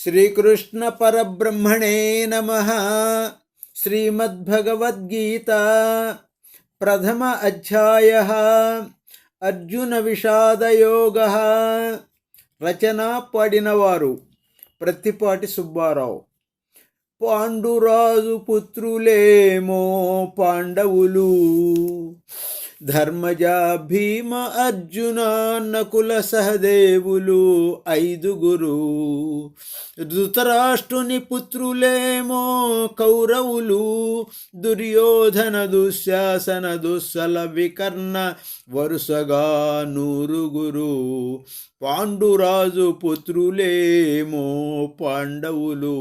శ్రీకృష్ణ పరబ్రహ్మణే నమః. శ్రీమద్భగవద్గీత ప్రథమ అధ్యాయః. అర్జున విషాదయోగః. రచన పాడినవారు ప్రత్తిపాటి సుబ్బారావు. పాండురాజు పుత్రులేమో పాండవులు, ధర్మజ భీమ అర్జున నకుల సహదేవులు ఐదుగురు. ధృతరాష్ట్రుని పుత్రులేమో కౌరవులు, దుర్యోధన దుశ్శాసన దుస్సల వికర్ణ వరుసగా నూరుగురు. పాండురాజు పుత్రులేమో పాండవులు,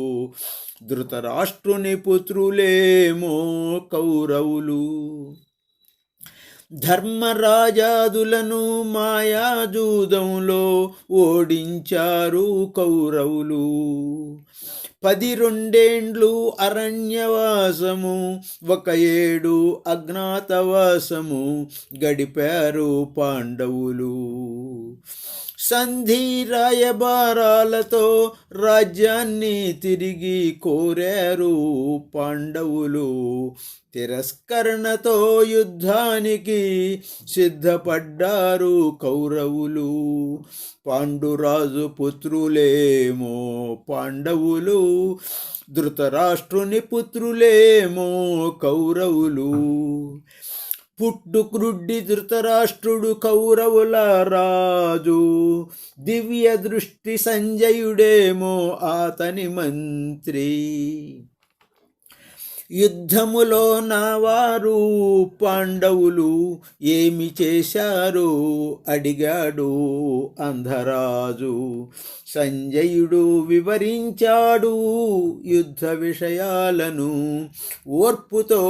ధృతరాష్ట్రుని పుత్రులేమో కౌరవులు. ధర్మరాజాదులను మాయాజూదంలో ఓడించారు కౌరవులు. 12 అరణ్యవాసము, 1 ఏడు అజ్ఞాతవాసము గడిపారు పాండవులు. సంధి రాయబారాలతో రాజ్యాన్ని తిరిగి కోరారు పాండవులు. తిరస్కరణతో యుద్ధానికి సిద్ధపడ్డారు కౌరవులు. పాండురాజు పుత్రులేమో పాండవులు, ధృతరాష్ట్రుని పుత్రులేమో కౌరవులు. పుట్టుక్రుడ్డి ధృతరాష్ట్రుడు కౌరవుల రాజు, దివ్య దృష్టి సంజయుడేమో అతని మంత్రి. యుద్ధములో నావారు పాండవులు ఏమి చేశారు అడిగాడు అంధరాజు. సంజయుడు వివరించాడు యుద్ధ విషయాలను ఓర్పుతో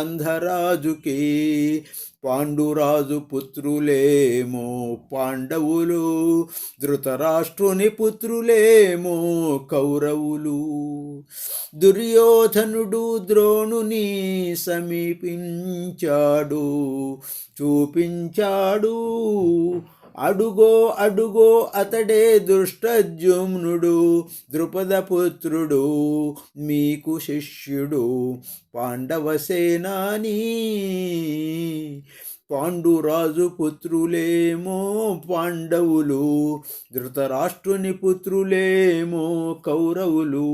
అంధరాజుకి. పాండురాజు పుత్రులేమో పాండవులు, ధృతరాష్ట్రుని పుత్రులేమో కౌరవులు. దుర్యోధనుడు ద్రోణుని సమీపించాడు, చూపించాడు అడుగో అడుగో అతడే దుష్టజుమ్నుడు, ద్రుపదపుత్రుడు మీకు శిష్యుడు, పాండవ సేనాని. పాండురాజు పుత్రులేమో పాండవులు, ధృతరాష్ట్రుని పుత్రులేమో కౌరవులు.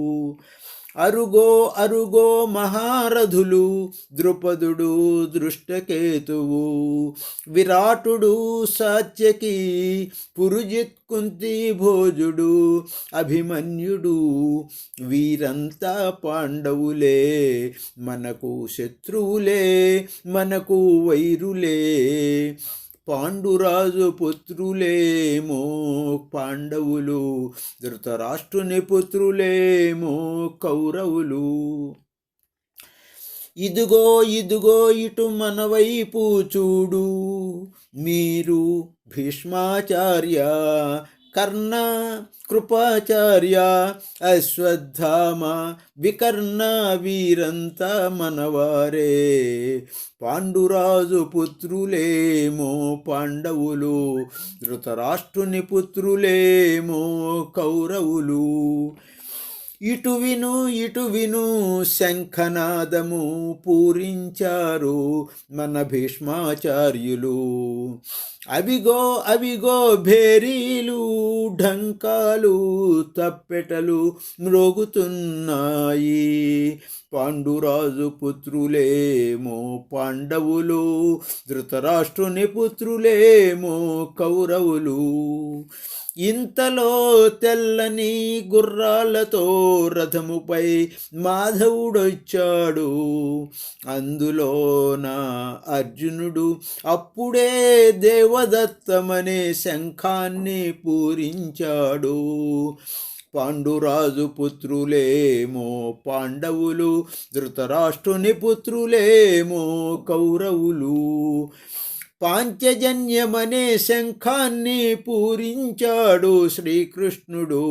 అరుగో అరుగో మహారథులు, ద్రుపదుడు దృష్టకేతువు, విరాటుడు సాత్యకి, పురుజిత్ కుంతి భోజుడు, అభిమన్యుడు. వీరంతా పాండవులే, మనకు శత్రువులే, మనకు వైరులే. పాండురాజు పుత్రులేమో పాండవులు, ధృతరాష్ట్రుని పుత్రులేమో కౌరవులు. ఇదిగో ఇదిగో ఇటు మన వైపు చూడు, మీరు భీష్మాచార్య, కర్ణ, కృపాచార్య, అశ్వత్థామ, వికర్ణ వీరంతా మనవారే. పాండురాజు పుత్రులేమో పాండవులు, ధృతరాష్ట్రుని పుత్రులేమో కౌరవులు. ఇటు విను ఇటు విను శంఖనాదము పూరించారు మన భీష్మాచార్యులు. అవిగో అవిగో భేరీలు, ఢంకాలు, తప్పెటలు మ్రోగుతున్నాయి. పాండురాజు పుత్రులేమో పాండవులు, ధృతరాష్ట్రుని పుత్రులేమో కౌరవులు. ఇంతలో తెల్లని గుర్రాలతో రథముపై మాధవుడొచ్చాడు. అందులోన అర్జునుడు అప్పుడే దేవదత్తమనే శంఖాన్ని పూరించాడు. పాండురాజు పుత్రులేమో పాండవులు, ధృతరాష్ట్రుని పుత్రులేమో కౌరవులు. పాంచజన్యమనే శంఖాన్ని పూరించాడు శ్రీకృష్ణుడు.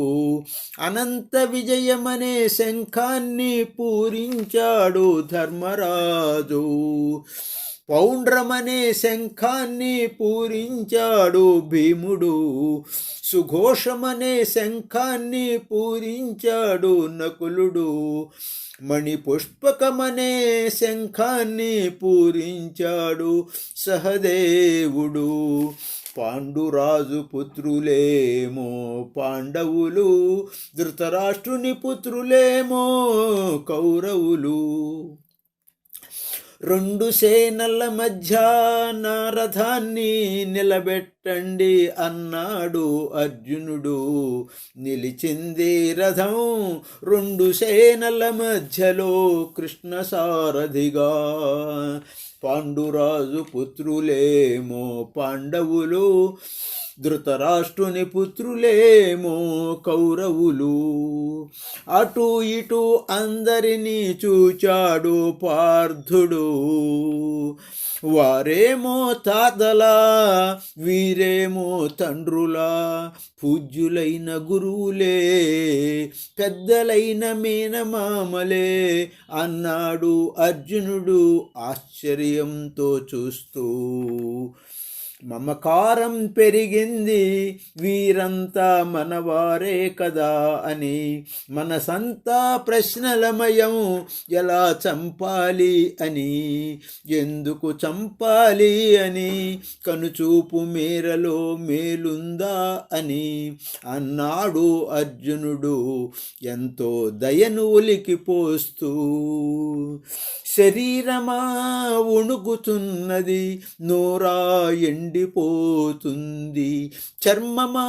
అనంత విజయమనే శంఖాన్ని పూరించాడు ధర్మరాజు. పౌండ్రమనే శంఖాన్ని పూరించాడు భీముడు, సుఘోషమనే శంఖాన్ని పూరించాడు నకులుడు, మణిపుష్పకమనే శంఖాన్ని పూరించాడు సహదేవుడు. పాండురాజు పుత్రులేమో పాండవులు, ధృతరాష్ట్రుని పుత్రులేమో కౌరవులు. రెండు సేనల మధ్య నా రథాన్ని నిలబెట్టండి అన్నాడు అర్జునుడు. నిలిచింది రథం రెండు సేనల మధ్యలో కృష్ణ సారథిగా. పాండురాజు పుత్రులేమో పాండవులు, ధృతరాష్ట్రుని పుత్రులేమో కౌరవులు. అటు ఇటు అందరినీ చూచాడు పార్థుడు. వారేమో తాతలా, వీరేమో తండ్రులా, పూజ్యులైన గురువులే, పెద్దలైన మేనమామలే అన్నాడు అర్జునుడు ఆశ్చర్యంతో చూస్తూ. మమకారం పెరిగింది, వీరంతా మనవారే కదా అని. మనసంతా ప్రశ్నలమయం, ఎలా చంపాలి అని, ఎందుకు చంపాలి అని, కనుచూపు మేరలో మేలుందా అని అన్నాడు అర్జునుడు ఎంతో దయను ఒలికిపోస్తూ. శరీరమా వణుకుతున్నది, నోరా ఎండిపోతుంది, చర్మమా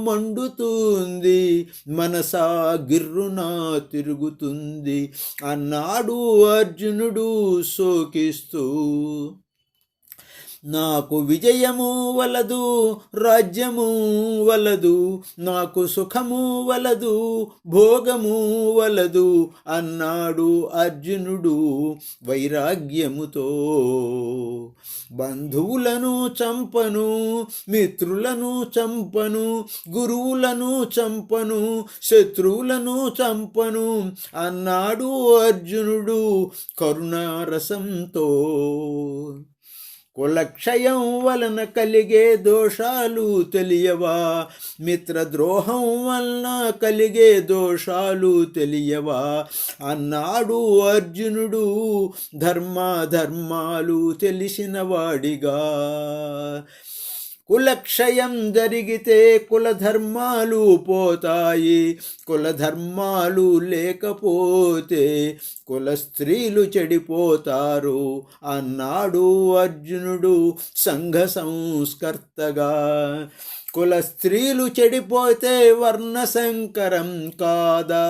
మండుతుంది, మనసా గిర్రునా తిరుగుతుంది అన్నాడు అర్జునుడు శోకిస్తూ. నాకు విజయము వలదు, రాజ్యము వలదు, నాకు సుఖము వలదు, భోగము వలదు అన్నాడు అర్జునుడు వైరాగ్యముతో. బంధువులను చంపను, మిత్రులను చంపను, గురువులను చంపను, శత్రువులను చంపను అన్నాడు అర్జునుడు కరుణారసంతో. కులక్షయం వలన కలిగే దోషాలు తెలియవా, మిత్రద్రోహం వలన కలిగే దోషాలు తెలియవా అన్నాడు అర్జునుడు ధర్మాధర్మాలు తెలిసిన వాడిగా. కులక్షయం జరిగితే కులధర్మాలు పోతాయి, కులధర్మాలు లేకపోతే కుల స్త్రీలు చెడిపోతారు అన్నాడు అర్జునుడు సంఘ సంస్కర్తగా. కుల స్త్రీలు చెడిపోతే వర్ణ సంకరం కాదా,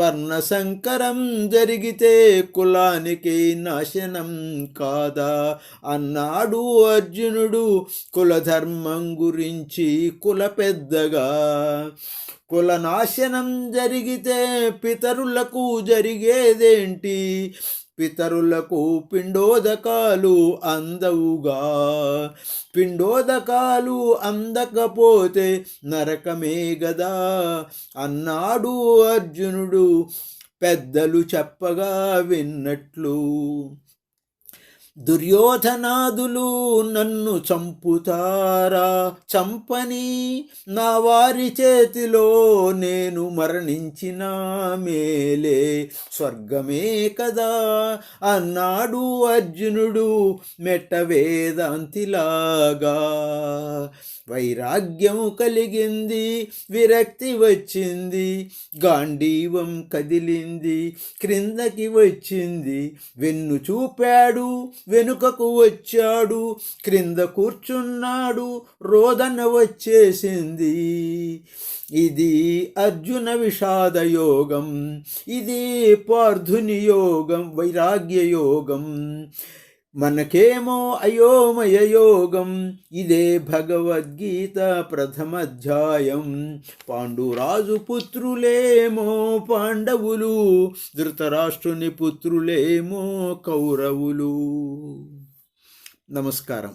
వర్ణ సంకరం జరిగితే కులానికి నాశనం కాదా అన్నాడు అర్జునుడు కులధర్మం గురించి కుల పెద్దగా. కుల నాశనం జరిగితే పితరులకు జరిగేదేంటి, పితరులకు పిండోదకాలు అందవుగా, పిండోదకాలు అందకపోతే నరకమే గదా అన్నాడు అర్జునుడు పెద్దలు చెప్పగా విన్నట్లు. దుర్యోధనాదులు నన్ను చంపుతారా, చంపని నా వారి చేతిలో నేను మరణించిన మేలే, స్వర్గమే కదా అన్నాడు అర్జునుడు మెట్ట వేదాంతిలాగా. వైరాగ్యం కలిగింది, విరక్తి వచ్చింది, గాంధీవం కదిలింది, క్రిందకి వచ్చింది, వెన్ను చూపాడు, వెనుకకు వచ్చాడు, క్రింద కూర్చున్నాడు, రోదన వచ్చేసింది. ఇది అర్జున విషాద యోగం, ఇది పార్థుని యోగం, వైరాగ్య యోగం. మనకేమో అయోమయ యోగం, ఇదే భగవద్గీత ప్రథమాధ్యాయం. పాండురాజు పుత్రులేమో పాండవులు, ధృతరాష్ట్రుని పుత్రులేమో కౌరవులు. నమస్కారం.